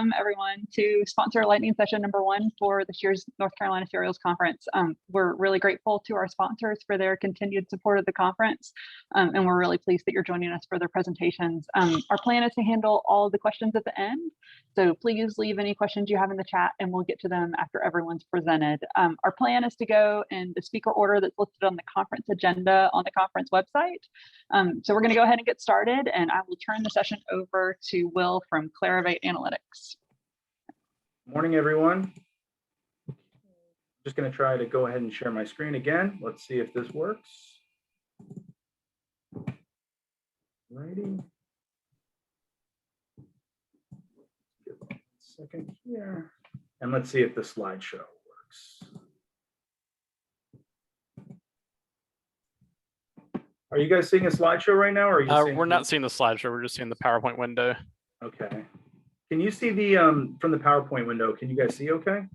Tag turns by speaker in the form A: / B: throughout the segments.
A: welcome everyone to sponsor lightning session number 1 for this year's North Carolina Serials Conference. We're really grateful to our sponsors for their continued support of the conference, and we're really pleased that you're joining us for their presentations. Our plan is to handle all of the questions at the end, so please leave any questions you have in the chat and we'll get to them after everyone's presented. Our plan is to go in the speaker order that's listed on the conference agenda on the conference website. So we're going to go ahead and get started, and I will turn the session over to Will from Clarivate Analytics.
B: Morning, everyone. Just going to try to go ahead and share my screen again. Let's see if this works. Righty. Give it a second here, and let's see if the slideshow works. Are you guys seeing a slideshow right now, or are you just
C: we're not seeing the slideshow. We're just seeing the PowerPoint window.
B: Okay. Can you see the from the PowerPoint window? Can you guys see okay?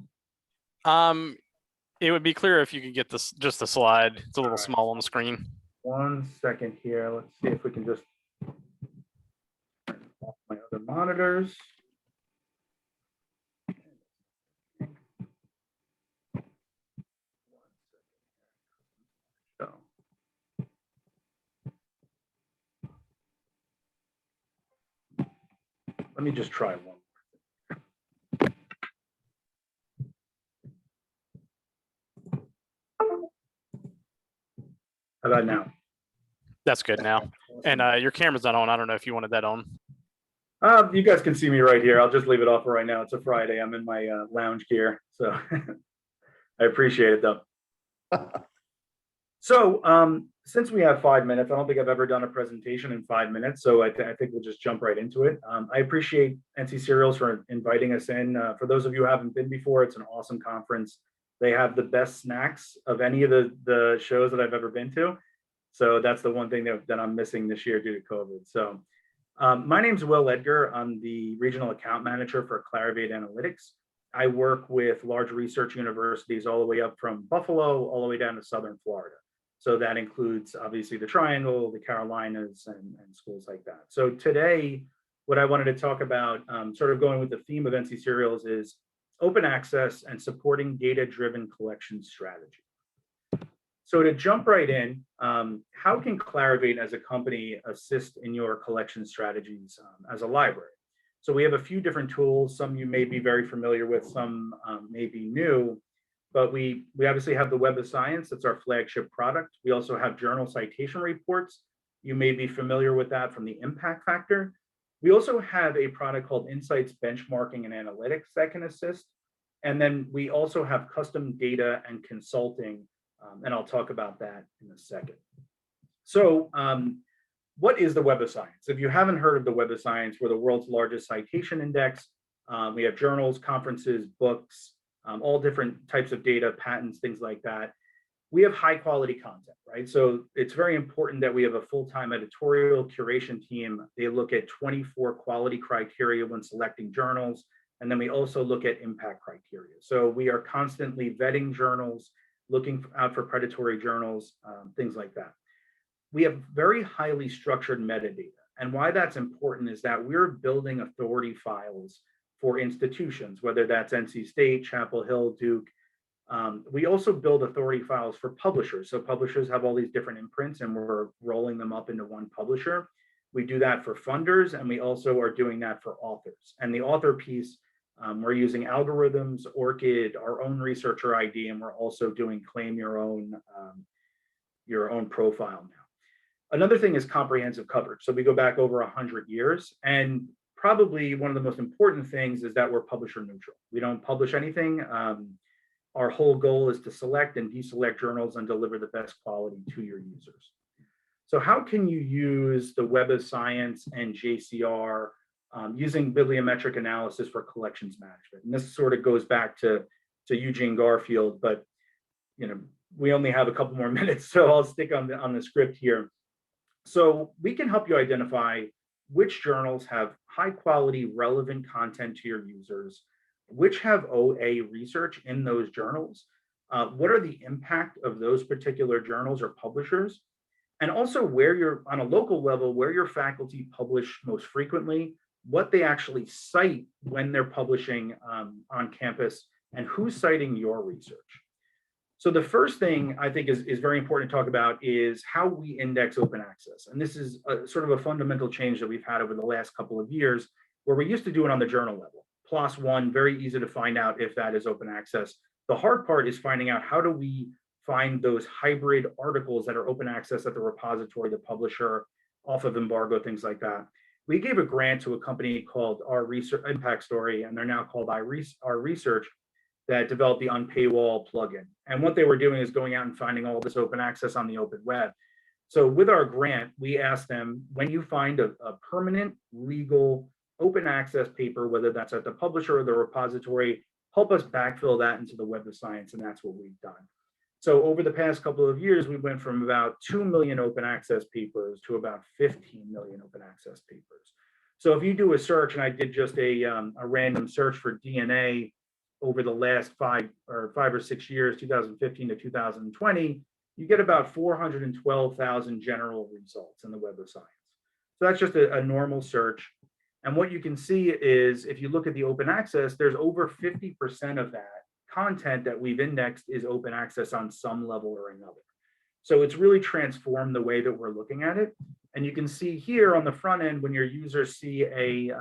C: It would be clear if you could get this just the slide. It's a little small on the screen. 1
B: second here. Let's see if we can just turn off my other monitors. Let me just try one. How about now?
C: That's good now. And your camera's not on. I don't know if you wanted that on.
B: You guys can see me right here. I'll just leave it off for right now. It's a Friday. I'm in my lounge gear, so I appreciate it though. So since we have 5 minutes, I don't think I've ever done a presentation in 5 minutes, so I think we'll just jump right into it. I appreciate NC Serials for inviting us in. For those of you who haven't been before, it's an awesome conference. They have the best snacks of any of the shows that I've ever been to. So that's the one thing that I'm missing this year due to COVID. So my name's Will Edgar. I'm the Regional Account Manager for Clarivate Analytics. I work with large research universities all the way up from Buffalo, all the way down to Southern Florida. So that includes obviously the Triangle, the Carolinas, and schools like that. So today, what I wanted to talk about, sort of going with the theme of NC Serials, is open access and supporting data-driven collection strategy. So to jump right in, how can Clarivate as a company assist in your collection strategies as a library? So we have a few different tools. Some you may be very familiar with, some may be new. But we obviously have the Web of Science. That's our flagship product. We also have journal citation reports. You may be familiar with that from the impact factor. We also have a product called Insights Benchmarking and Analytics that can assist. And then we also have custom data and consulting, and I'll talk about that in a second. So what is the Web of Science? If you haven't heard of the Web of Science, we're the world's largest citation index. We have journals, conferences, books, all different types of data, patents, things like that. We have high quality content, right? So it's very important that we have a full-time editorial curation team. They look at 24 quality criteria when selecting journals. And then we also look at impact criteria. So we are constantly vetting journals, looking out for predatory journals, things like that. We have very highly structured metadata. And why that's important is that we're building authority files for institutions, whether that's NC State, Chapel Hill, Duke. We also build authority files for publishers. So publishers have all these different imprints and we're rolling them up into one publisher. We do that for funders, and we also are doing that for authors. And the author piece, we're using algorithms, ORCID, our own researcher ID, and we're also doing claim your own profile now. Another thing is comprehensive coverage. So we go back over 100 years, and probably one of the most important things is that we're publisher neutral. We don't publish anything. Our whole goal is to select and deselect journals and deliver the best quality to your users. So how can you use the Web of Science and JCR using bibliometric analysis for collections management? And this sort of goes back to Eugene Garfield, but we only have a couple more minutes, so I'll stick on the script here. So we can help you identify which journals have high quality, relevant content to your users, which have OA research in those journals, what are the impact of those particular journals or publishers, and also where you're on a local level, where your faculty publish most frequently, what they actually cite when they're publishing on campus, and who's citing your research. So the first thing I think is very important to talk about is how we index open access. And this is sort of a fundamental change that we've had over the last couple of years, where we used to do it on the journal level. PLOS One, very easy to find out if that is open access. The hard part is finding out how do we find those hybrid articles that are open access at the repository, the publisher, off of embargo, things like that. We gave a grant to a company called Our Research Impact Story, and they're now called Our Research, that developed the Unpaywall plugin. And what they were doing is going out and finding all this open access on the open web. So with our grant, we asked them, when you find a permanent legal open access paper, whether that's at the publisher or the repository, help us backfill that into the Web of Science, and that's what we've done. So over the past couple of years, we went from about 2 million open access papers to about 15 million open access papers. So if you do a search, and I did just a random search for DNA over the last 5 or 6 years, 2015 to 2020, you get about 412,000 general results in the Web of Science. So that's just a normal search. And what you can see is, if you look at the open access, there's over 50% of that content that we've indexed is open access on some level or another. So it's really transformed the way that we're looking at it. And you can see here on the front end, when your users see a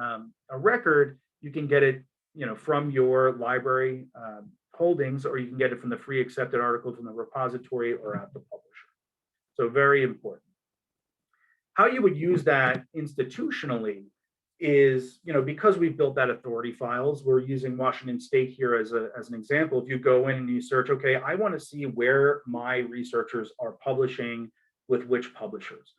B: record, you can get it, from your library holdings, or you can get it from the free accepted article from the repository or at the publisher. So very important. How you would use that institutionally is, because we've built that authority files, we're using Washington State here as an example. If you go in and you search, okay, I want to see where my researchers are publishing with which publishers.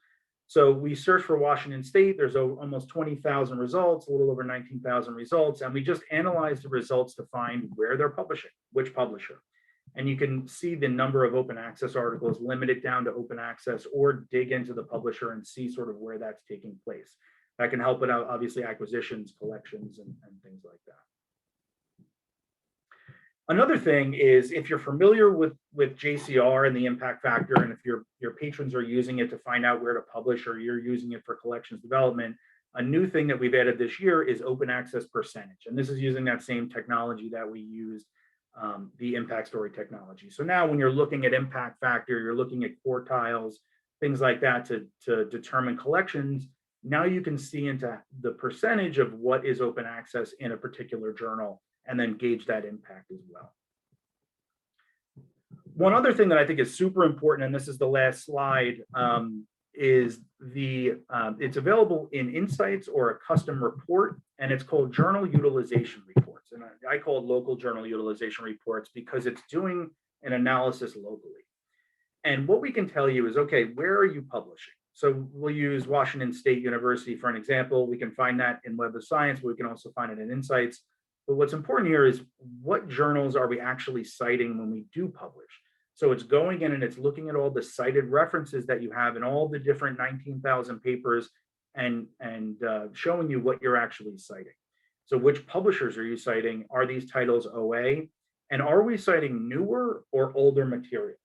B: So we search for Washington State, there's almost 20,000 results, a little over 19,000 results, and we just analyze the results to find where they're publishing, which publisher. And you can see the number of open access articles, limit it down to open access, or dig into the publisher and see sort of where that's taking place. That can help with, obviously, acquisitions, collections, and things like that. Another thing is, if you're familiar with JCR and the impact factor, and if your patrons are using it to find out where to publish, or you're using it for collections development, a new thing that we've added this year is open access percentage. And this is using that same technology that we used, the impact story technology. So now when you're looking at impact factor, you're looking at quartiles, things like that to determine collections. Now you can see into the percentage of what is open access in a particular journal, and then gauge that impact as well. One other thing that I think is super important, and this is the last slide, is it's available in Insights or a custom report, and it's called Journal Utilization Reports. And I call it local journal utilization reports because it's doing an analysis locally. And what we can tell you is, okay, where are you publishing? So we'll use Washington State University for an example. We can find that in Web of Science, but we can also find it in Insights. But what's important here is, what journals are we actually citing when we do publish? So it's going in and it's looking at all the cited references that you have in all the different 19,000 papers and showing you what you're actually citing. So which publishers are you citing? Are these titles OA? And are we citing newer or older material?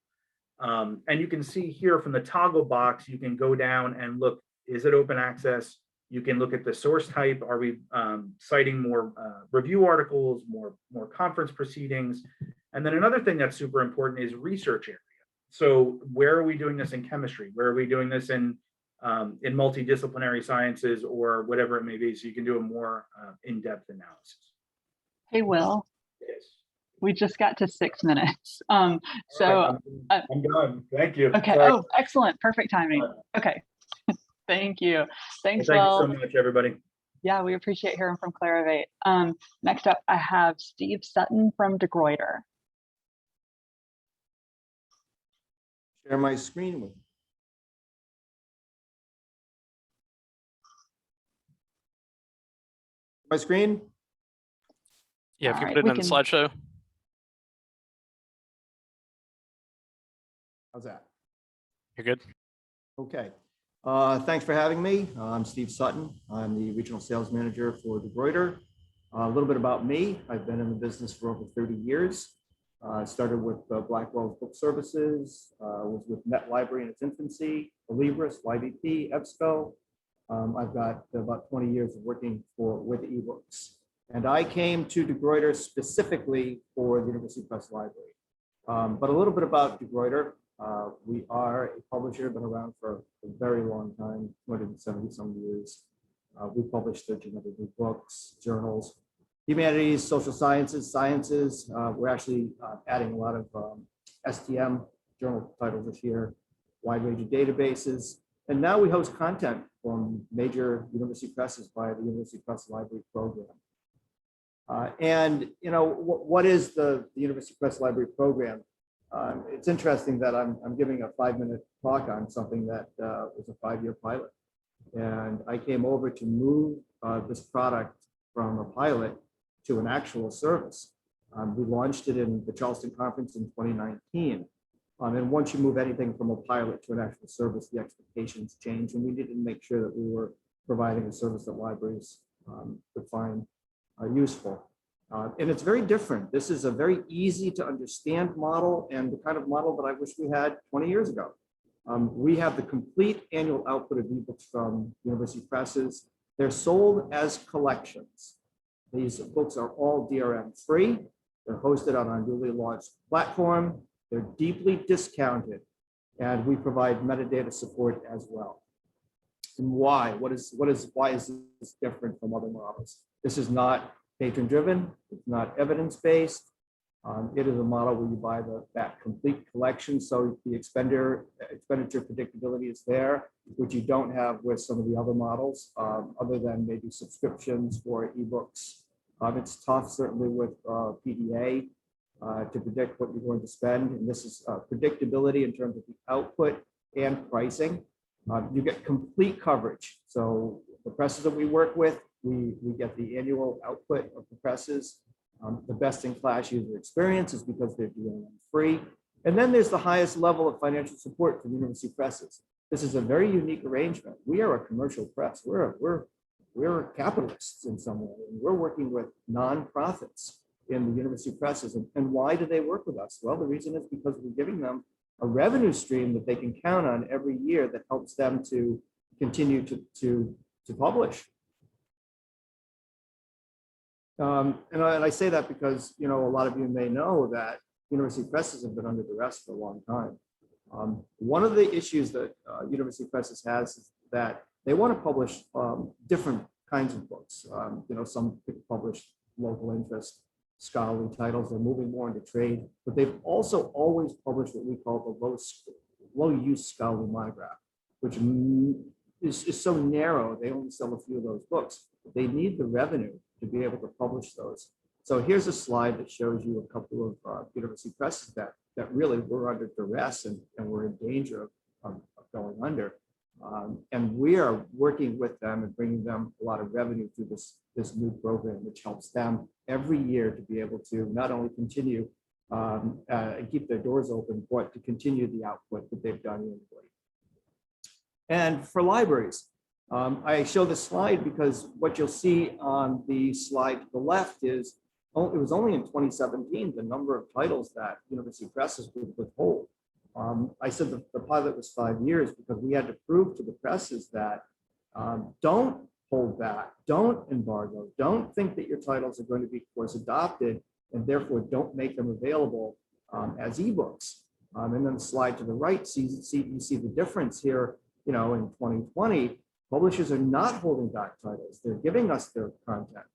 B: And you can see here from the toggle box, you can go down and look, is it open access? You can look at the source type. Are we citing more review articles, more conference proceedings? And then another thing that's super important is research area. So where are we doing this in chemistry? Where are we doing this in multidisciplinary sciences, or whatever it may be? So you can do a more in-depth analysis.
A: Hey, Will.
B: Yes.
A: We just got to 6 minutes.
B: Right, I'm done. Thank you.
A: Okay.
B: Sorry.
A: Oh, excellent. Perfect timing. Okay. Thank you. Thanks,
B: Thank
A: Will.
B: you so much, everybody.
A: Yeah, we appreciate hearing from Clarivate. Next up, I have Steve Sutton from DeGruyter.
D: Share my screen with you. My screen?
C: Yeah, if you
A: All
C: put it
A: right,
C: in the
A: we
C: slideshow.
D: How's that?
C: You're good.
D: Okay. Thanks for having me. I'm Steve Sutton. I'm the regional sales manager for DeGruyter. A little bit about me. I've been in the business for over 30 years. I started with Blackwell's Book Services, was with Net Library in its infancy, Libris, YBP, EBSCO. I've got about 20 years of working with ebooks. And I came to DeGruyter specifically for the University Press Library. But a little bit about DeGruyter. We are a publisher, been around for a very long time, 270 some years. We publish 1,300 new books, journals, humanities, social sciences, sciences. We're actually adding a lot of STM journal titles this year, wide range of databases. And now we host content from major university presses by the University Press Library program. And you know, what is the University Press Library program? It's interesting that I'm giving a 5-minute talk on something that was a 5-year pilot. And I came over to move this product from a pilot to an actual service. We launched it in the Charleston conference in 2019. And once you move anything from a pilot to an actual service, the expectations change. And we needed to make sure that we were providing a service that libraries would find useful. And it's very different. This is a very easy to understand model and the kind of model that I wish we had 20 years ago. We have the complete annual output of ebooks from university presses. They're sold as collections. These books are all DRM free. They're hosted on our newly launched platform. They're deeply discounted, and we provide metadata support as well. And why? Why is this different from other models? This is not patron-driven. It's not evidence-based. It is a model where you buy that complete collection, so the expenditure predictability is there, which you don't have with some of the other models, other than maybe subscriptions for ebooks. It's tough, certainly with PDA, to predict what you're going to spend, and this is predictability in terms of the output and pricing. You get complete coverage. So the presses that we work with, we get the annual output of the presses. The best-in-class user experience is because they're DRM free. And then there's the highest level of financial support for university presses. This is a very unique arrangement. We are a commercial press. We're capitalists in some way, and we're working with nonprofits in the university presses. And why do they work with us? Well, the reason is because we're giving them a revenue stream that they can count on every year that helps them to continue to publish. And I say that because, you know, a lot of you may know that university presses have been under duress for a long time. One of the issues that university presses has is that they want to publish different kinds of books. You know, some people publish local interest, scholarly titles. They're moving more into trade, but they've also always published what we call the low-use scholarly monograph, which is so narrow. They only sell a few of those books. They need the revenue to be able to publish those. So here's a slide that shows you a couple of university presses that really were under duress and were in danger of going under. And we are working with them and bringing them a lot of revenue through this new program, which helps them every year to be able to not only continue and keep their doors open, but to continue the output that they've done annually. And for libraries, I show this slide because what you'll see on the slide to the left is, it was only in 2017, the number of titles that university presses would withhold. I said the pilot was 5 years because we had to prove to the presses that don't hold back, don't embargo, don't think that your titles are going to be course adopted, and therefore don't make them available as ebooks. And then the slide to the right, you see the difference here. You know, in 2020, publishers are not holding back titles. They're giving us their content.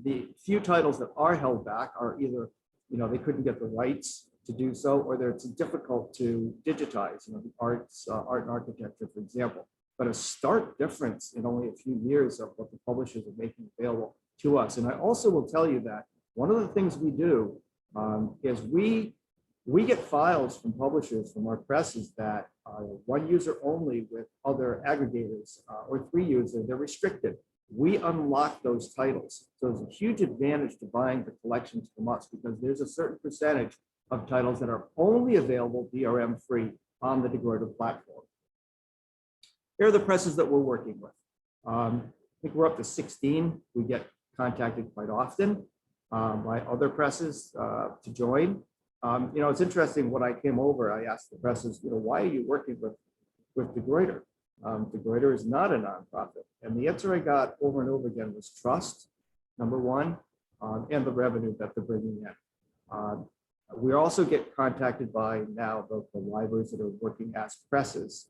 D: The few titles that are held back are either, you know, they couldn't get the rights to do so, or it's difficult to digitize, you know, the art and architecture, for example. But a stark difference in only a few years of what the publishers are making available to us. And I also will tell you that one of the things we do is we get files from publishers, from our presses, that are one user only with other aggregators, or 3 user, they're restricted. We unlock those titles. So there's a huge advantage to buying the collections from us because there's a certain percentage of titles that are only available DRM free on the DeGruyter platform. Here are the presses that we're working with. I think we're up to 16. We get contacted quite often by other presses to join. You know, it's interesting, when I came over, I asked the presses, you know, why are you working with DeGruyter? DeGruyter is not a nonprofit. And the answer I got over and over again was trust, number one, and the revenue that they're bringing in. We also get contacted by now the libraries that are working as presses.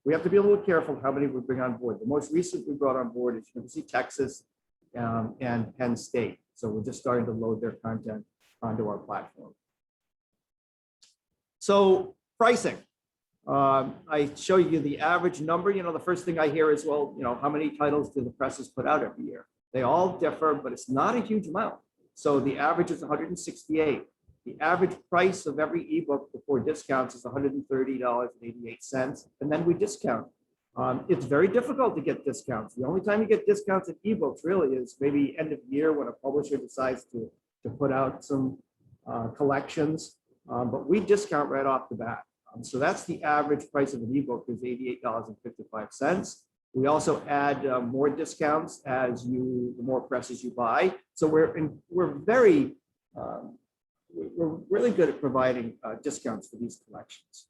D: We have to be a little careful how many we bring on board. The most recent we brought on board is University of Texas and Penn State. So we're just starting to load their content onto our platform. So pricing. I show you the average number. You know, the first thing I hear is, well, you know, how many titles do the presses put out every year? They all differ, but it's not a huge amount. So the average is 168. The average price of every ebook before discounts is $130.88, and then we discount. It's very difficult to get discounts. The only time you get discounts in ebooks really is maybe end of year when a publisher decides to put out some collections, but we discount right off the bat. So that's the average price of an ebook is $88.55. We also add more discounts as the more presses you buy. So we're really good at providing discounts for these collections.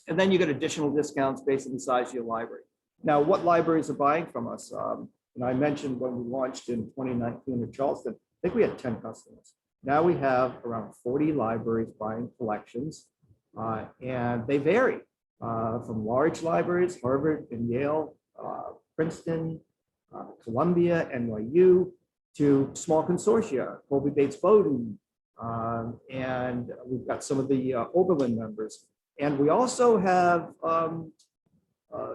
D: And then you get additional discounts based on the size of your library. Now, what libraries are buying from us? And I mentioned when we launched in 2019 in Charleston, I think we had 10 customers. Now we have around 40 libraries buying collections, and they vary from large libraries, Harvard and Yale, Princeton, Columbia, NYU, to small consortia, Colby Bates Bowdoin, and we've got some of the Oberlin members. And we also have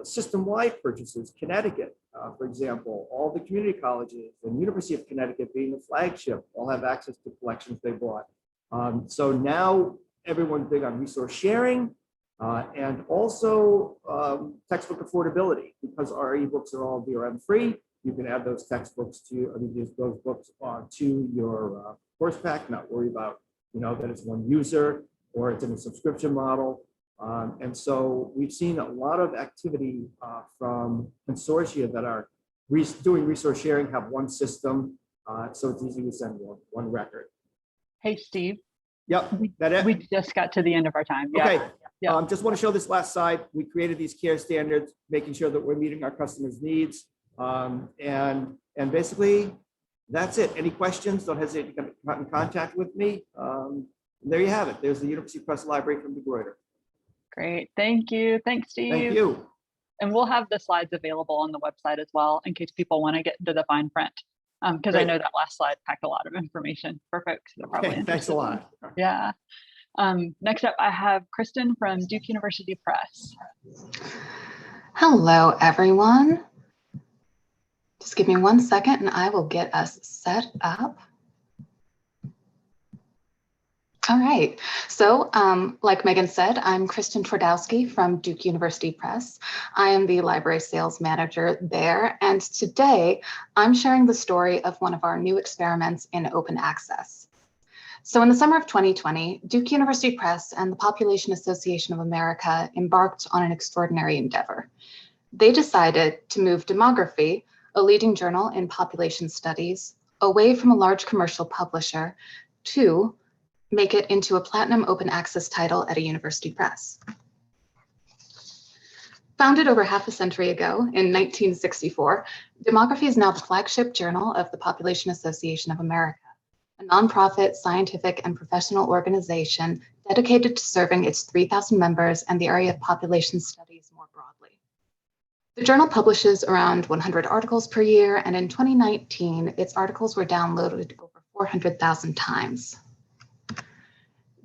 D: system-wide purchases. Connecticut, for example, all the community colleges and University of Connecticut being the flagship all have access to collections they bought. So now everyone's big on resource sharing and also textbook affordability, because our ebooks are all DRM free. You can add those textbooks those books to your course pack, not worry about, you know, that it's one user or it's in a subscription model. And so we've seen a lot of activity from consortia that are doing resource sharing, have one system, so it's easy to send one record.
A: Hey, Steve.
D: Yep, that it?
A: We just got to the end of our time. Yeah.
D: Okay,
A: Yeah.
D: just want to show this last slide. We created these care standards, making sure that we're meeting our customers' needs. And basically, that's it. Any questions, don't hesitate to get in contact with me. There you have it. There's the University Press Library from DeGruyter.
A: Great. Thank you. Thanks, Steve.
D: Thank you.
A: And we'll have the slides available on the website as well in case people want to get into the fine print. Because I know that last slide packed a lot of information for folks that are probably
D: Okay, thanks a lot.
A: Yeah. Next up, I have Kristen from Duke University Press.
E: Hello, everyone. Just give me 1 second and I will get us set up. All right, so like Megan said, I'm Kristen Twardowski from Duke University Press. I am the library sales manager there, and today I'm sharing the story of one of our new experiments in open access. So in the summer of 2020, Duke University Press and the Population Association of America embarked on an extraordinary endeavor. They decided to move Demography, a leading journal in population studies, away from a large commercial publisher to make it into a platinum open access title at a university press. Founded over half a century ago in 1964, Demography is now the flagship journal of the Population Association of America, a nonprofit, scientific, and professional organization dedicated to serving its 3,000 members and the area of population studies more broadly. The journal publishes around 100 articles per year, and in 2019, its articles were downloaded over 400,000 times.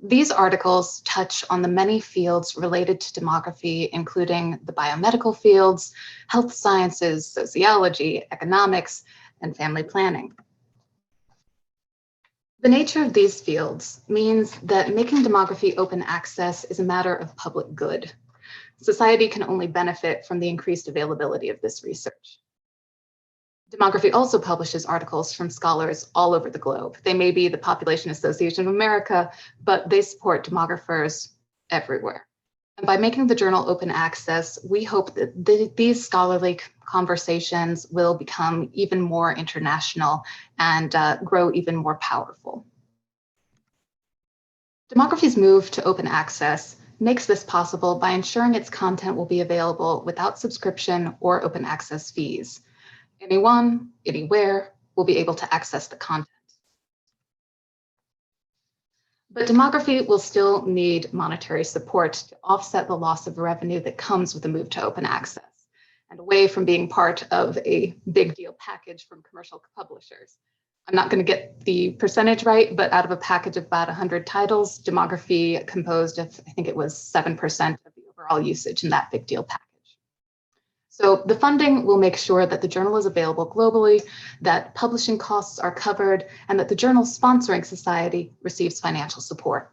E: These articles touch on the many fields related to demography, including the biomedical fields, health sciences, sociology, economics, and family planning. The nature of these fields means that making demography open access is a matter of public good. Society can only benefit from the increased availability of this research. Demography also publishes articles from scholars all over the globe. They may be the Population Association of America, but they support demographers everywhere. And by making the journal open access, we hope that these scholarly conversations will become even more international and grow even more powerful. Demography's move to open access makes this possible by ensuring its content will be available without subscription or open access fees. Anyone, anywhere will be able to access the content. But demography will still need monetary support to offset the loss of revenue that comes with the move to open access and away from being part of a big deal package from commercial publishers. I'm not going to get the percentage right, but out of a package of about 100 titles, demography composed of, I think it was 7% of the overall usage in that big deal package. So the funding will make sure that the journal is available globally, that publishing costs are covered, and that the journal sponsoring society receives financial support.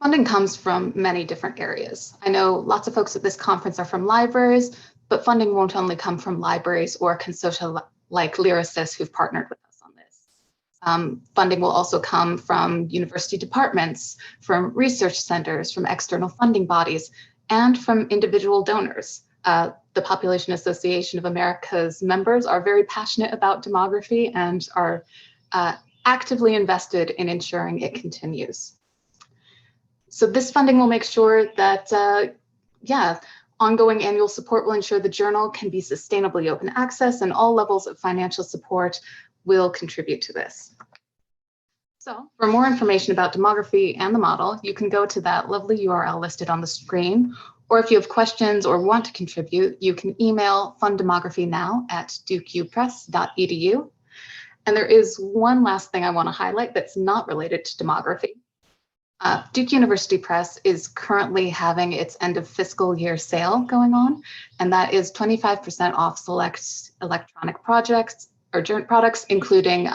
E: Funding comes from many different areas. I know lots of folks at this conference are from libraries, but funding won't only come from libraries or consortia like lyricists who've partnered with us on this. Funding will also come from university departments, from research centers, from external funding bodies, and from individual donors. The Population Association of America's members are very passionate about demography and are actively invested in ensuring it continues. So this funding will make sure that, ongoing annual support will ensure the journal can be sustainably open access, and all levels of financial support will contribute to this. So for more information about demography and the model, you can go to that lovely URL listed on the screen, or if you have questions or want to contribute, you can email funddemographynow@duquepress.edu. And there is one last thing I want to highlight that's not related to demography. Duke University Press is currently having its end of fiscal year sale going on, and that is 25% off select electronic projects or products, including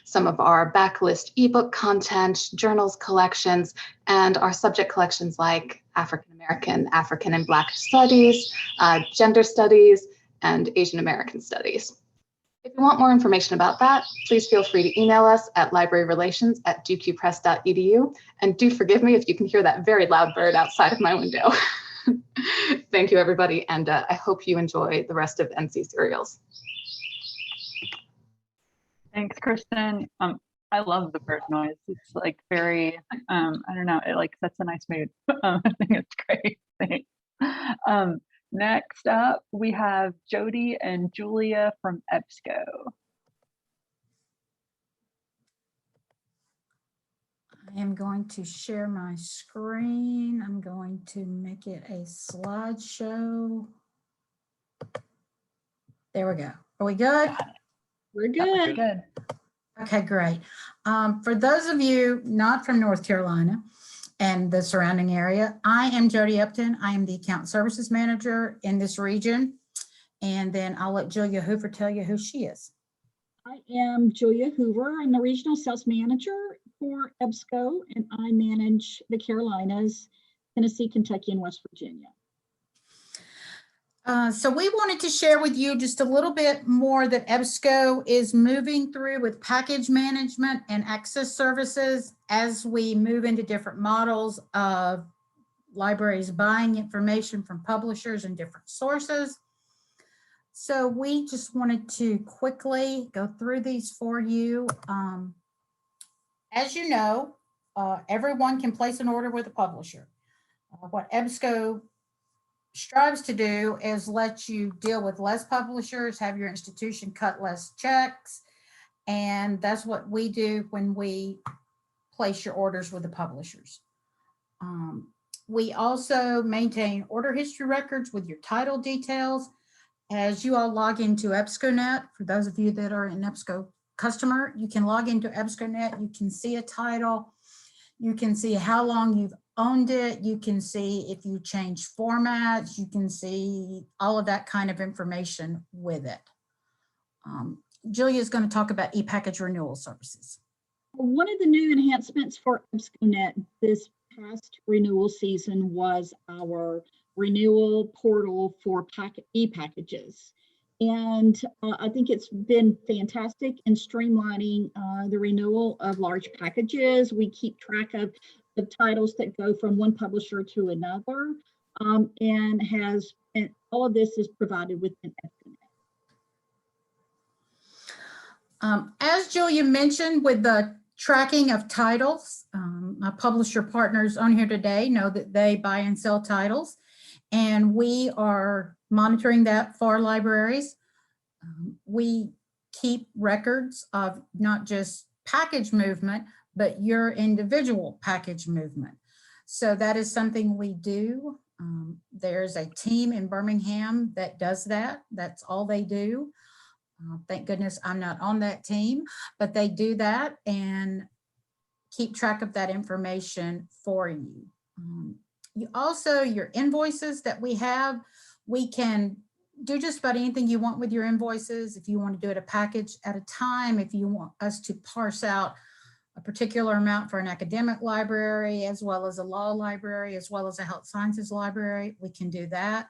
E: some of our backlist ebook content, journals collections, and our subject collections like African American, African and Black studies, gender studies, and Asian American studies. If you want more information about that, please feel free to email us at libraryrelations@duquepress.edu. And do forgive me if you can hear that very loud bird outside of my window. Thank you, everybody, and I hope you enjoy the rest of NC Serials.
A: Thanks, Kristen. I love the bird noise. It's like very, I don't know, it like sets a nice mood. I think it's great. Thanks. Next up, we have Jody and Julia from EBSCO.
F: I am going to share my screen. I'm going to make it a slideshow. There we go. Are we good?
G: We're good.
A: Good.
F: Okay, great. For those of you not from North Carolina and the surrounding area, I am Jody Upton. I am the account services manager in this region. And then I'll let Julia Hoover tell you who she is.
G: I am Julia Hoover. I'm the regional sales manager for EBSCO, and I manage the Carolinas, Tennessee, Kentucky, and West Virginia.
F: So we wanted to share with you just a little bit more that EBSCO is moving through with package management and access services as we move into different models of libraries buying information from publishers and different sources. So we just wanted to quickly go through these for you. As you know, everyone can place an order with a publisher. What EBSCO strives to do is let you deal with less publishers, have your institution cut less checks, and that's what we do when we place your orders with the publishers. We also maintain order history records with your title details. As you all log into EBSCOnet, for those of you that are an EBSCO customer, you can log into EBSCOnet, you can see a title, you can see how long you've owned it, you can see if you change formats, you can see all of that kind of information with it. Julia is going to talk about e-package renewal services.
G: One of the new enhancements for EBSCOnet this past renewal season was our renewal portal for e-packages. And I think it's been fantastic in streamlining the renewal of large packages. We keep track of the titles that go from one publisher to another, and all of this is provided within EBSCOnet.
F: As Julia mentioned, with the tracking of titles, my publisher partners on here today know that they buy and sell titles, and we are monitoring that for libraries. We keep records of not just package movement, but your individual package movement. So that is something we do. There's a team in Birmingham that does that. That's all they do. Thank goodness I'm not on that team, but they do that and keep track of that information for you. You also, your invoices that we have, we can do just about anything you want with your invoices. If you want to do it a package at a time, if you want us to parse out a particular amount for an academic library, as well as a law library, as well as a health sciences library, we can do that.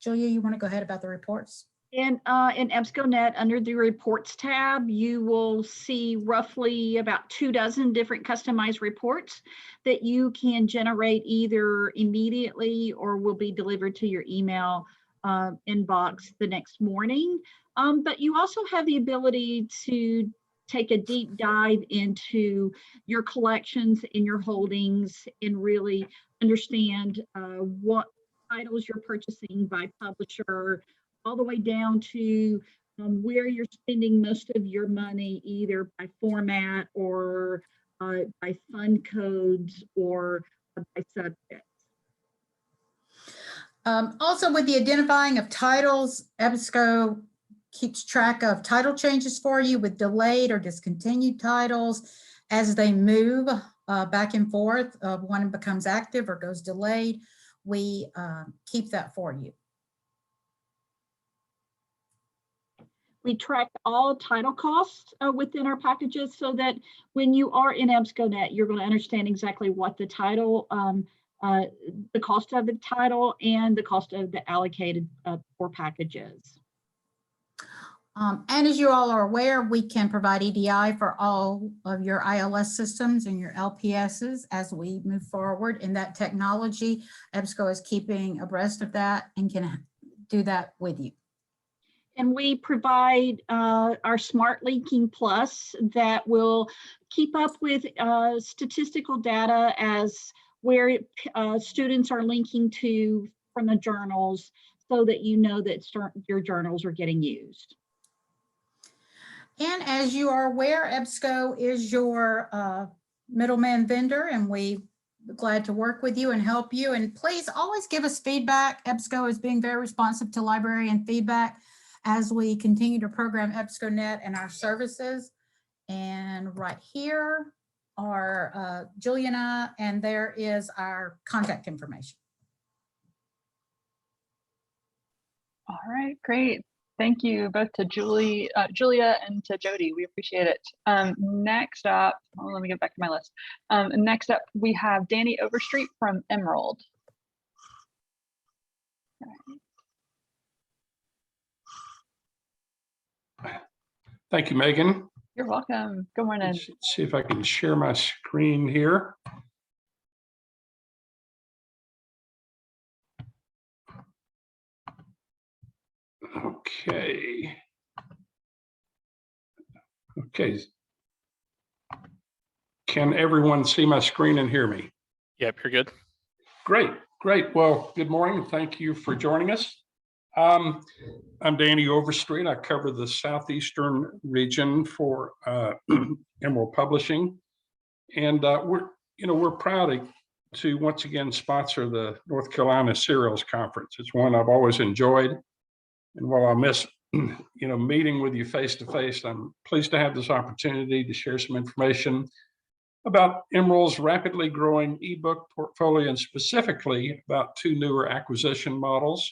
F: Julia, you want to go ahead about the reports?
G: In EBSCO.net, under the reports tab, you will see roughly about 24 different customized reports that you can generate either immediately or will be delivered to your email inbox the next morning. But you also have the ability to take a deep dive into your collections and your holdings and really understand what titles you're purchasing by publisher, all the way down to where you're spending most of your money, either by format or by fund codes or by subject.
F: Also, with the identifying of titles, EBSCO keeps track of title changes for you with delayed or discontinued titles as they move back and forth. One becomes active or goes delayed. We keep that for you.
G: We track all title costs within our packages so that when you are in EBSCO.net, you're going to understand exactly what the title, the cost of the title and the cost of the allocated for packages.
F: And as you all are aware, we can provide EDI for all of your ILS systems and your LPSs as we move forward in that technology. EBSCO is keeping abreast of that and can do that with you.
G: And we provide our Smart Linking Plus that will keep up with statistical data as where students are linking to from the journals so that you know that your journals are getting used.
F: And as you are aware, EBSCO is your middleman vendor, and we're glad to work with you and help you. And please always give us feedback. EBSCO is being very responsive to librarian feedback as we continue to program EBSCO.net and our services. And right here are Julia and I, and there is our contact information.
A: All right, great. Thank you both to Julia and to Jody. We appreciate it. Next up, let me get back to my list. Next up, we have Danny Overstreet from Emerald.
H: Thank you, Megan.
A: You're welcome. Good morning.
H: Let's see if I can share my screen here. Okay. Okay. Can everyone see my screen and hear me?
C: Yep, you're good.
H: Great, great. Well, good morning. Thank you for joining us. I'm Danny Overstreet. I cover the southeastern region for Emerald Publishing, and we're proud to once again sponsor the North Carolina Serials Conference. It's one I've always enjoyed, and while I miss meeting with you face to face, I'm pleased to have this opportunity to share some information about Emerald's rapidly growing ebook portfolio, and specifically about two newer acquisition models.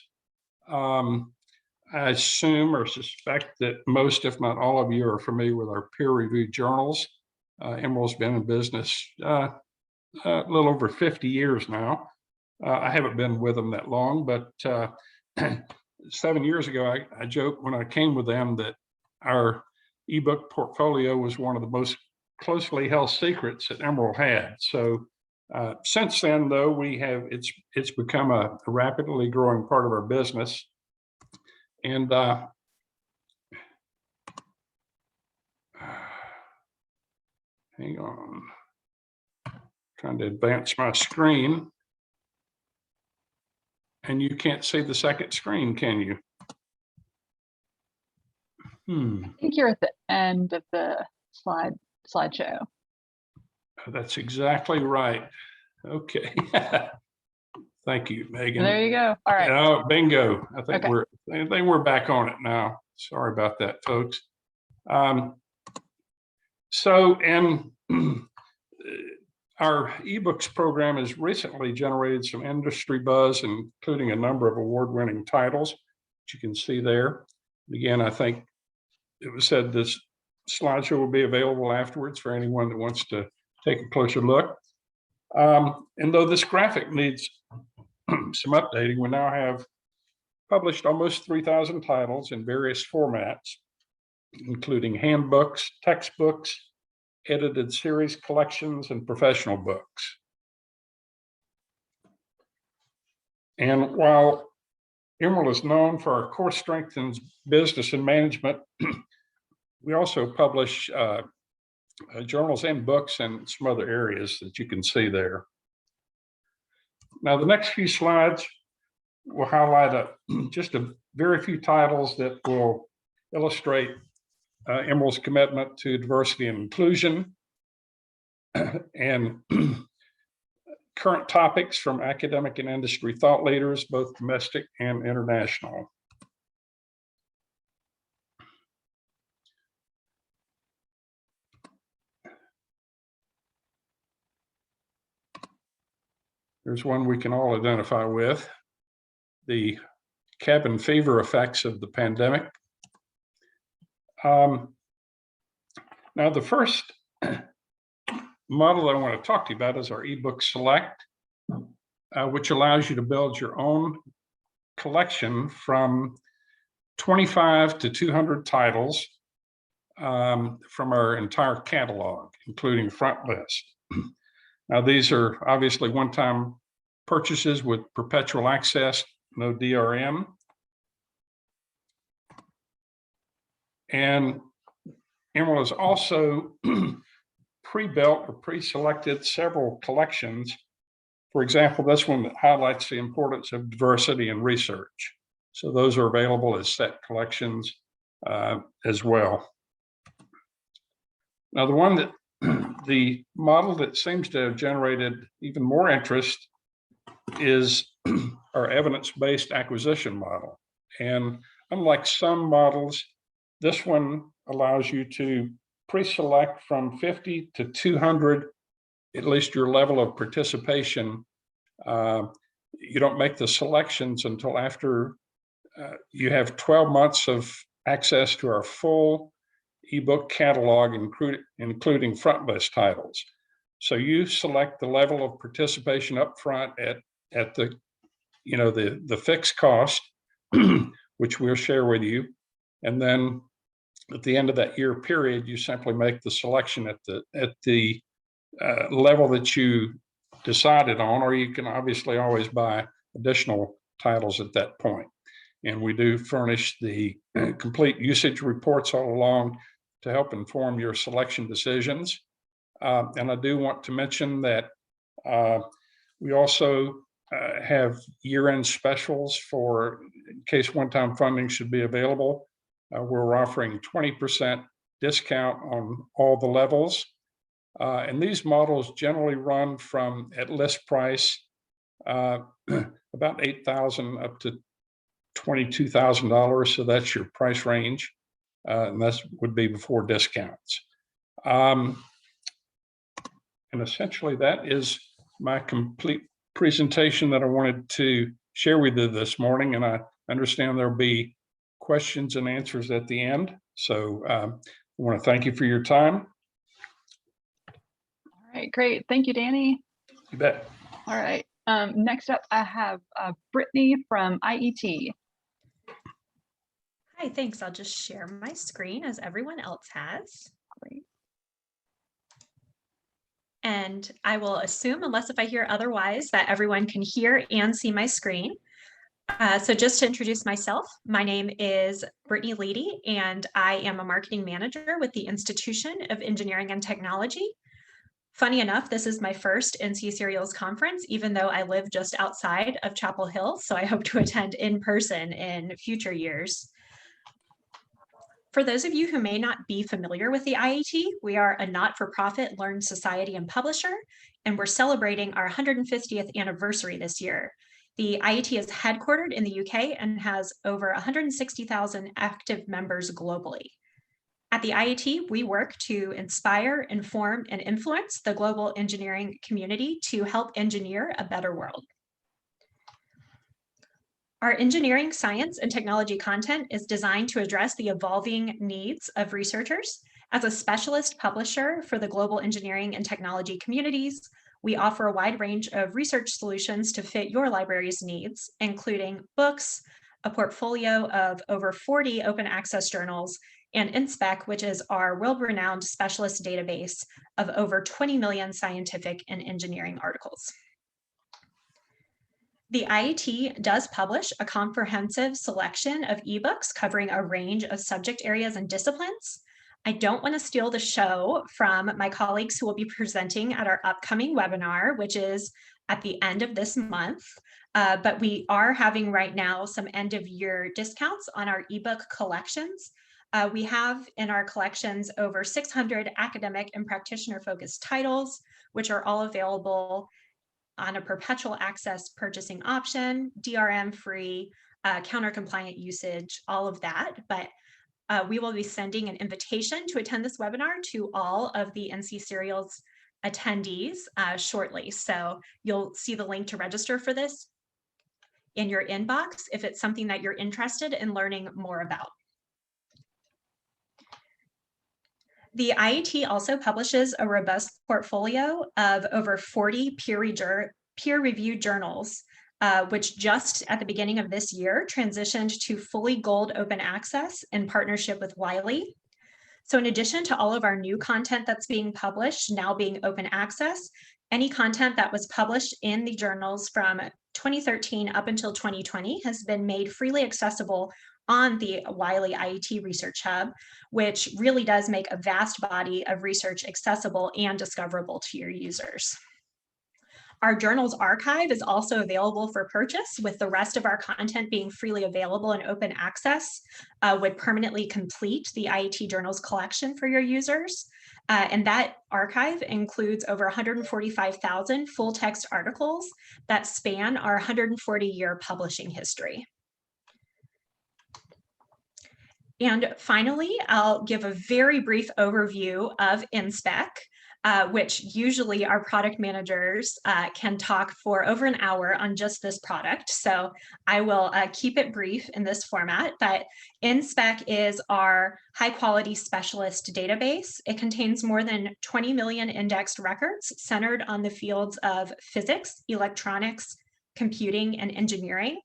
H: I assume or suspect that most, if not all of you, are familiar with our peer-reviewed journals. Emerald's been in business a little over 50 years now. I haven't been with them that long, but 7 years ago, I joked when I came with them that our ebook portfolio was one of the most closely held secrets that Emerald had. So since then, though, it's become a rapidly growing part of our business. And hang on. Trying to advance my screen. And you can't see the second screen, can you?
A: I think you're at the end of the slideshow.
H: That's exactly right. Okay. Thank you, Megan.
A: There you go. All right.
H: Oh, bingo. I think
A: Okay.
H: we're back on it now. Sorry about that, folks. Our eBooks program has recently generated some industry buzz, including a number of award-winning titles, which you can see there. Again, I think it was said this slideshow will be available afterwards for anyone that wants to take a closer look. And though this graphic needs some updating, we now have published almost 3,000 titles in various formats, including handbooks, textbooks, edited series collections, and professional books. And while Emerald is known for our core strength in business and management, we also publish journals and books and some other areas that you can see there. Now, the next few slides will highlight just a very few titles that will illustrate Emerald's commitment to diversity and inclusion and current topics from academic and industry thought leaders, both domestic and international. There's one we can all identify with, the cabin fever effects of the pandemic. Now, the first model that I want to talk to you about is our eBook Select, which allows you to build your own collection from 25 to 200 titles from our entire catalog, including front list. Now, these are obviously one-time purchases with perpetual access, no DRM. And Emerald has also pre-built or pre-selected several collections. For example, this one that highlights the importance of diversity in research. So those are available as set collections as well. Now, the model that seems to have generated even more interest is our evidence-based acquisition model. And unlike some models, this one allows you to pre-select from 50 to 200, at least your level of participation. You don't make the selections until after you have 12 months of access to our full ebook catalog, including front list titles. So you select the level of participation up front at the, the fixed cost, which we'll share with you. And then at the end of that year period, you simply make the selection at the level that you decided on, or you can obviously always buy additional titles at that point. And we do furnish the complete usage reports all along to help inform your selection decisions. And I do want to mention that we also have year-end specials for in case one-time funding should be available. We're offering 20% discount on all the levels. And these models generally run from at list price about $8,000 up to $22,000. So that's your price range. And that would be before discounts. And essentially that is my complete presentation that I wanted to share with you this morning. And I understand there'll be questions and answers at the end. So I want to thank you for your time.
A: All right, great. Thank you, Danny.
H: You bet.
A: All right. Next up, I have Brittany from IET.
I: Hi, thanks. I'll just share my screen as everyone else has.
A: Great.
I: And I will assume, unless if I hear otherwise, that everyone can hear and see my screen. So just to introduce myself, my name is Brittany Leedy, and I am a marketing manager with the Institution of Engineering and Technology. Funny enough, this is my first NC Serials conference, even though I live just outside of Chapel Hill, so I hope to attend in person in future years. For those of you who may not be familiar with the IAT, we are a not-for-profit learned society and publisher, and we're celebrating our 150th anniversary this year. The IAT is headquartered in the UK and has over 160,000 active members globally. At the IAT, we work to inspire, inform, and influence the global engineering community to help engineer a better world. Our engineering, science, and technology content is designed to address the evolving needs of researchers. As a specialist publisher for the global engineering and technology communities, we offer a wide range of research solutions to fit your library's needs, including books, a portfolio of over 40 open access journals, and Inspec, which is our world-renowned specialist database of over 20 million scientific and engineering articles. The IAT does publish a comprehensive selection of ebooks covering a range of subject areas and disciplines. I don't want to steal the show from my colleagues who will be presenting at our upcoming webinar, which is at the end of this month. But we are having right now some end of year discounts on our ebook collections. We have in our collections over 600 academic and practitioner focused titles, which are all available on a perpetual access purchasing option, DRM free, counter compliant usage, all of that. But we will be sending an invitation to attend this webinar to all of the NC Serials attendees shortly. So you'll see the link to register for this in your inbox if it's something that you're interested in learning more about. The IAT also publishes a robust portfolio of over 40 peer-reviewed journals, which just at the beginning of this year transitioned to fully gold open access in partnership with Wiley. So in addition to all of our new content that's being published, now being open access, any content that was published in the journals from 2013 up until 2020 has been made freely accessible on the Wiley IAT Research Hub, which really does make a vast body of research accessible and discoverable to your users. Our journals archive is also available for purchase, with the rest of our content being freely available and open access, would permanently complete the IAT journals collection for your users. And that archive includes over 145,000 full text articles that span our 140-year publishing history. And finally, I'll give a very brief overview of Inspec, which usually our product managers can talk for over an hour on just this product. So I will keep it brief in this format, but Inspec is our high quality specialist database. It contains more than 20 million indexed records centered on the fields of physics, electronics, computing, and engineering.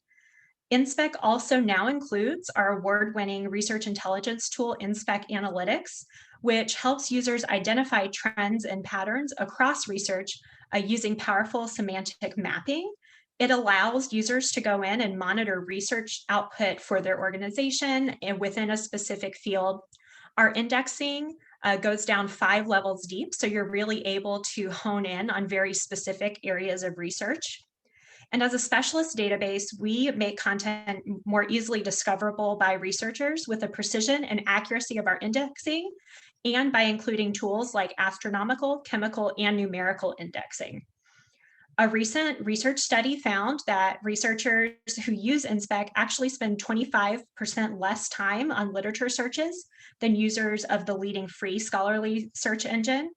I: Inspec also now includes our award-winning research intelligence tool, Inspec Analytics, which helps users identify trends and patterns across research using powerful semantic mapping. It allows users to go in and monitor research output for their organization and within a specific field. Our indexing goes down 5 levels deep, so you're really able to hone in on very specific areas of research. And as a specialist database, we make content more easily discoverable by researchers with the precision and accuracy of our indexing, and by including tools like astronomical, chemical, and numerical indexing. A recent research study found that researchers who use Inspec actually spend 25% less time on literature searches than users of the leading free scholarly search engine.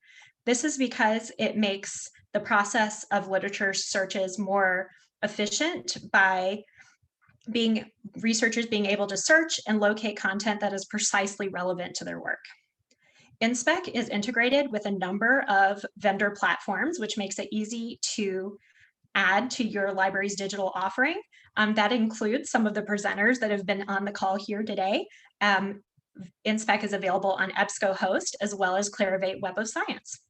I: This is because it makes the process of literature searches more efficient by researchers being able to search and locate content that is precisely relevant to their work. Inspec is integrated with a number of vendor platforms, which makes it easy to add to your library's digital offering. That includes some of the presenters that have been on the call here today. Inspec is available on EBSCO host as well as Clarivate Web of Science.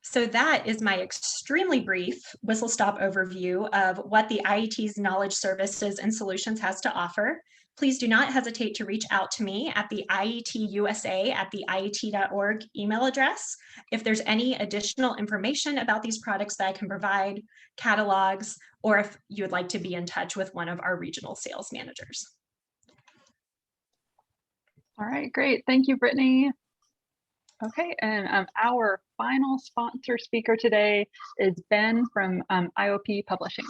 I: So that is my extremely brief whistle-stop overview of what the IAT's Knowledge Services and Solutions has to offer. please do not hesitate to reach out to me at the IETusa@iet.org email address if there's any additional information about these products that I can provide, catalogs, or if you would like to be in touch with one of our regional sales managers.
A: All right, great. Thank you, Brittany. Okay, and our final sponsor speaker today is Ben from IOP Publishing.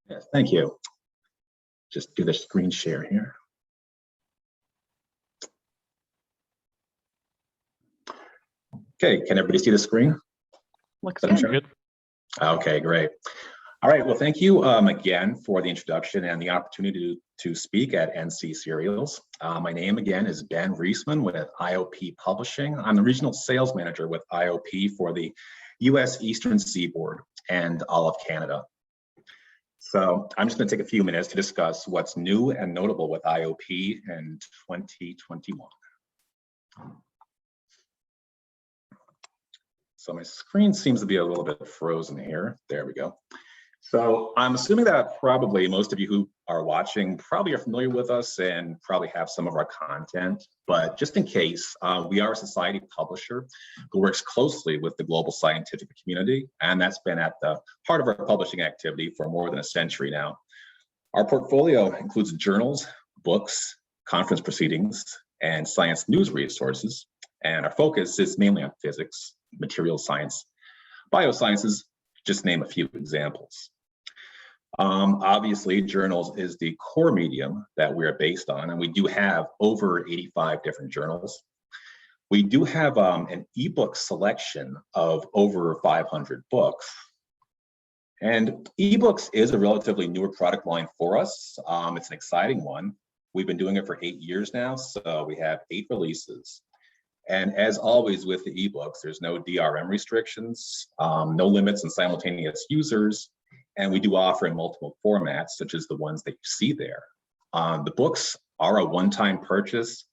J: Yes, thank you. Just do the screen share here. Okay, can everybody see the screen?
A: Looks
J: Is that
A: good.
C: Good.
J: Okay, great. All right, well, thank you again for the introduction and the opportunity to speak at NC Serials. My name again is Ben Reisman with IOP Publishing. I'm the Regional Sales Manager with IOP for the US Eastern Seaboard and all of Canada. So I'm just going to take a few minutes to discuss what's new and notable with IOP in 2021. So my screen seems to be a little bit frozen here. There we go. So I'm assuming that probably most of you who are watching probably are familiar with us and probably have some of our content, but just in case, we are a society publisher who works closely with the global scientific community, and that's been at the heart of our publishing activity for more than a century now. Our portfolio includes journals, books, conference proceedings, and science news resources, and our focus is mainly on physics, material science, biosciences, just name a few examples. Obviously, journals is the core medium that we're based on, and we do have over 85 different journals. We do have an ebook selection of over 500 books. And ebooks is a relatively newer product line for us. It's an exciting one. We've been doing it for 8 years now, so we have 8 releases. And as always with the ebooks, there's no DRM restrictions, no limits on simultaneous users, and we do offer in multiple formats, such as the ones that you see there. The books are a one-time purchase.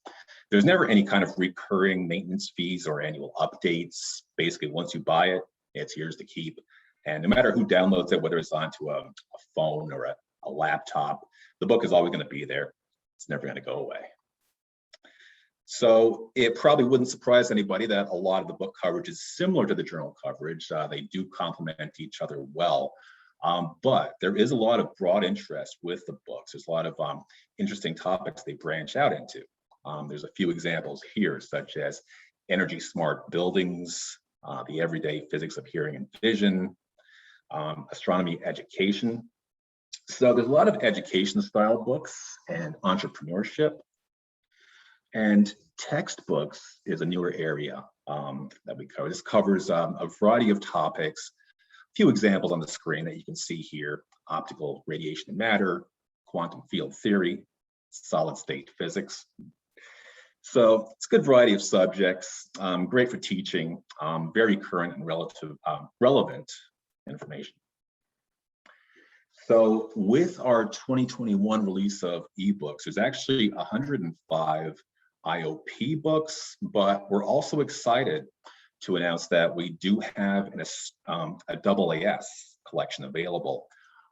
J: There's never any kind of recurring maintenance fees or annual updates. Basically, once you buy it, it's yours to keep. And no matter who downloads it, whether it's onto a phone or a laptop, the book is always going to be there. It's never going to go away. So it probably wouldn't surprise anybody that a lot of the book coverage is similar to the journal coverage. They do complement each other well, but there is a lot of broad interest with the books. There's a lot of interesting topics they branch out into. There's a few examples here, such as energy smart buildings, the everyday physics of hearing and vision, astronomy education. So there's a lot of education style books and entrepreneurship. And textbooks is a newer area that we cover. This covers a variety of topics. A few examples on the screen that you can see here: optical radiation and matter, quantum field theory, solid state physics. So it's a good variety of subjects, great for teaching, very current and relevant information. So with our 2021 release of ebooks, there's actually 105 IOP books, but we're also excited to announce that we do have a AAS collection available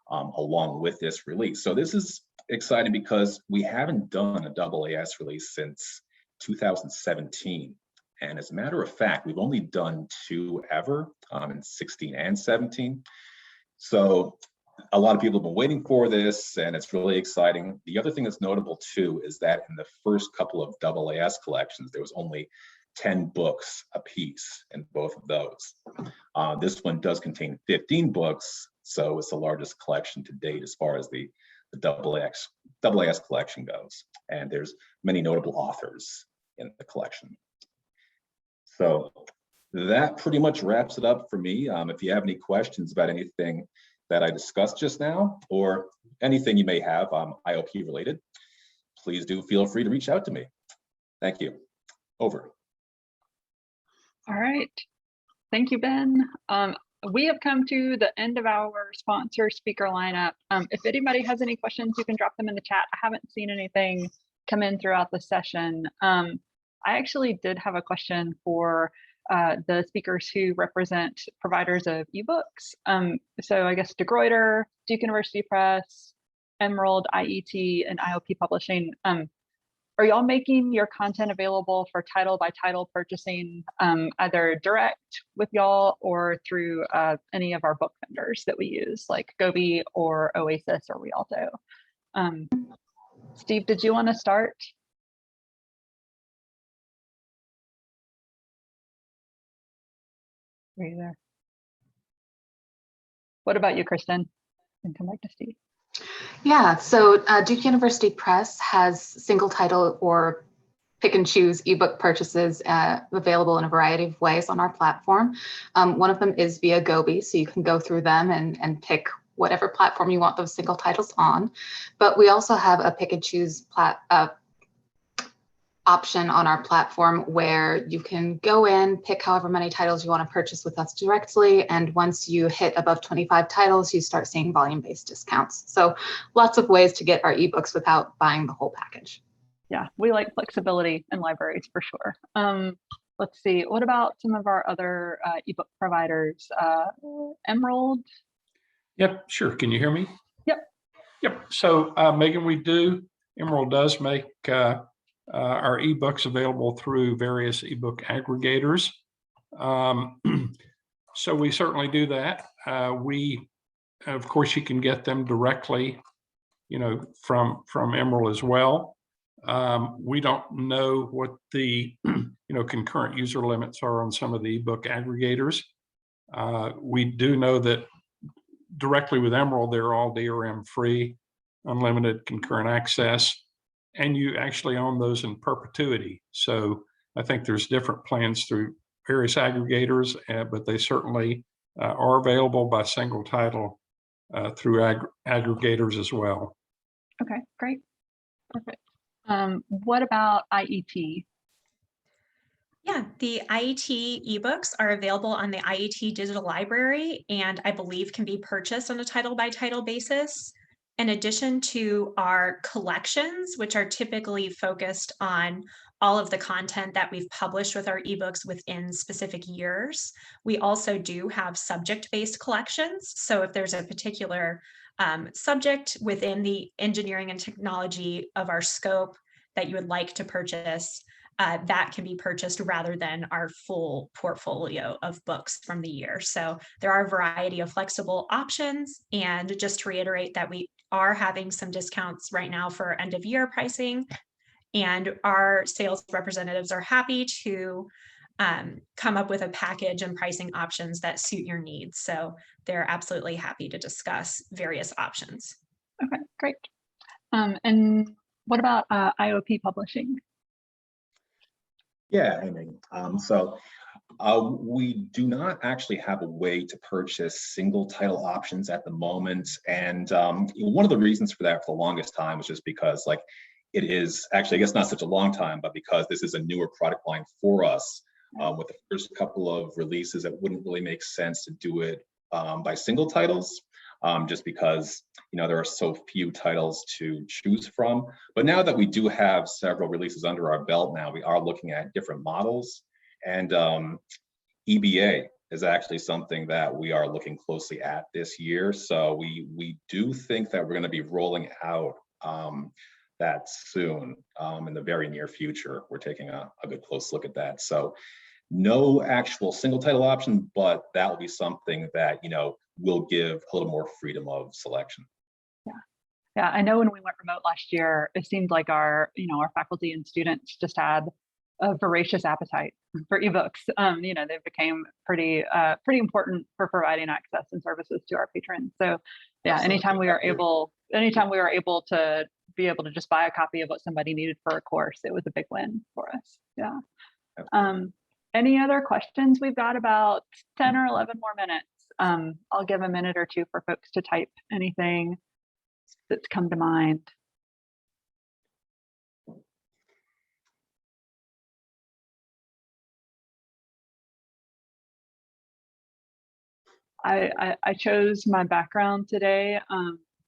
J: along with this release. So this is exciting because we haven't done a AAS release since 2017. And as a matter of fact, we've only done 2 ever in 16 and 17. So a lot of people have been waiting for this, and it's really exciting. The other thing that's notable too is that in the first couple of AAS collections, there was only 10 books a piece in both of those. This one does contain 15 books, so it's the largest collection to date as far as the AAS collection goes. And there's many notable authors in the collection. So that pretty much wraps it up for me. If you have any questions about anything that I discussed just now, or anything you may have IOP related, please do feel free to reach out to me. Thank you. Over.
A: All right. Thank you, Ben. We have come to the end of our sponsor speaker lineup. If anybody has any questions, you can drop them in the chat. I haven't seen anything come in throughout the session. I actually did have a question for the speakers who represent providers of ebooks. So I guess DeGruyter, Duke University Press, Emerald, IET, and IOP Publishing, are y'all making your content available for title by title purchasing, either direct with y'all or through any of our book vendors that we use, like Gobi or Oasis or Rialto? Steve, did you want to start? Are you there? What about you, Kristen? And come back to Steve.
E: Yeah, so Duke University Press has single title or pick and choose ebook purchases available in a variety of ways on our platform. One of them is via Gobi, so you can go through them and pick whatever platform you want those single titles on. But we also have a pick and choose option on our platform where you can go in, pick however many titles you want to purchase with us directly. And once you hit above 25 titles, you start seeing volume-based discounts. So lots of ways to get our ebooks without buying the whole package.
A: Yeah, we like flexibility in libraries for sure. Let's see, what about some of our other ebook providers? Emerald?
H: Yep, sure. Can you hear me?
A: Yep.
H: Yep. So Megan, Emerald does make our ebooks available through various ebook aggregators. So we certainly do that. Of course, you can get them directly, from Emerald as well. We don't know what the concurrent user limits are on some of the ebook aggregators. We do know that directly with Emerald, they're all DRM free, unlimited concurrent access, and you actually own those in perpetuity. So I think there's different plans through various aggregators, but they certainly are available by single title through aggregators as well.
A: Okay, great, perfect. What about IET?
I: Yeah, the IET ebooks are available on the IET digital library and I believe can be purchased on a title by title basis. In addition to our collections, which are typically focused on all of the content that we've published with our ebooks within specific years, we also do have subject-based collections. So if there's a particular subject within the engineering and technology of our scope that you would like to purchase, that can be purchased rather than our full portfolio of books from the year. So there are a variety of flexible options. And just to reiterate that we are having some discounts right now for end of year pricing. And our sales representatives are happy to come up with a package and pricing options that suit your needs. So they're absolutely happy to discuss various options.
A: Okay, great. And what about IOP Publishing?
J: Yeah, I mean, we do not actually have a way to purchase single title options at the moment. And one of the reasons for that for the longest time was just because it is actually, I guess not such a long time, but because this is a newer product line for us. With the first couple of releases, it wouldn't really make sense to do it by single titles, just because there are so few titles to choose from. But now that we do have several releases under our belt now, we are looking at different models, and EBA is actually something that we are looking closely at this year. So we do think that we're going to be rolling out that soon in the very near future. We're taking a good close look at that. So no actual single title option, but that will be something that will give a little more freedom of selection.
A: Yeah, I know when we went remote last year, it seemed like our faculty and students just had a voracious appetite for ebooks. They became pretty important for providing access and services to our patrons. So yeah, anytime we are able to be able to just buy a copy of what somebody needed for a course, it was a big win for us. Yeah. Any other questions? We've got about 10 or 11 more minutes. I'll give a minute or two for folks to type anything that's come to mind. I chose my background today.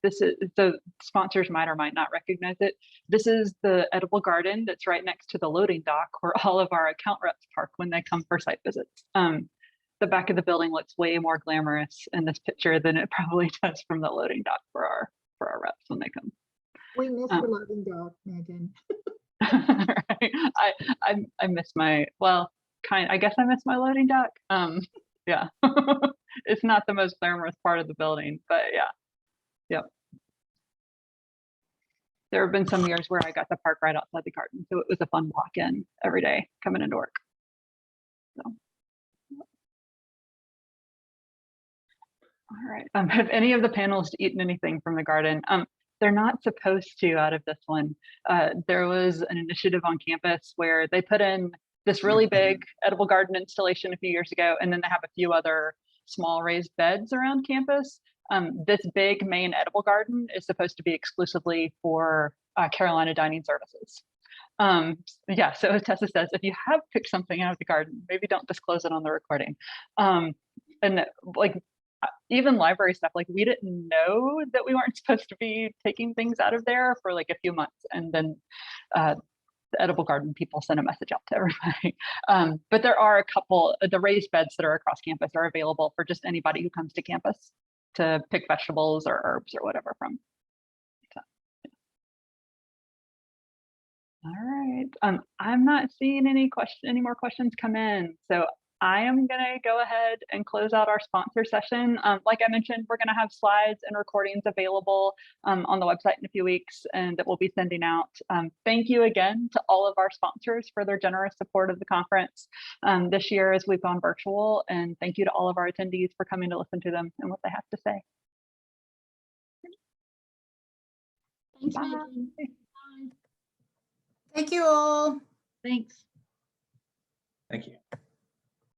A: This is, the sponsors might or might not recognize it. This is the edible garden that's right next to the loading dock where all of our account reps park when they come for site visits. The back of the building looks way more glamorous in this picture than it probably does from the loading dock for for our reps when they come.
G: We miss the loading dock, Megan.
A: Right. I miss my, well, I guess I miss my loading dock. Yeah. It's not the most glamorous part of the building, but yeah. Yep. There have been some years where I got to park right outside the garden, so it was a fun walk in every day coming into work. So. All right. Have any of the panelists eaten anything from the garden? They're not supposed to out of this one. There was an initiative on campus where they put in this really big edible garden installation a few years ago, and then they have a few other small raised beds around campus. This big main edible garden is supposed to be exclusively for Carolina Dining Services. Yeah, so as Tessa says, if you have picked something out of the garden, maybe don't disclose it on the recording. And like, even library stuff, like we didn't know that we weren't supposed to be taking things out of there for like a few months, and then the edible garden people sent a message out to everybody. But there are a couple, the raised beds that are across campus are available for just anybody who comes to campus to pick vegetables or herbs or whatever from. So, yeah. All right, I'm not seeing any more questions come in, so I am going to go ahead and close out our sponsor session. Like I mentioned, we're going to have slides and recordings available on the website in a few weeks, and that we'll be sending out. Thank you again to all of our sponsors for their generous support of the conference this year as we've gone virtual, and thank you to all of our attendees for coming to listen to them and what they have to say.
G: Thanks,
A: Bye.
G: Megan. Bye.
F: Thank you all.
G: Thanks.
J: Thank you.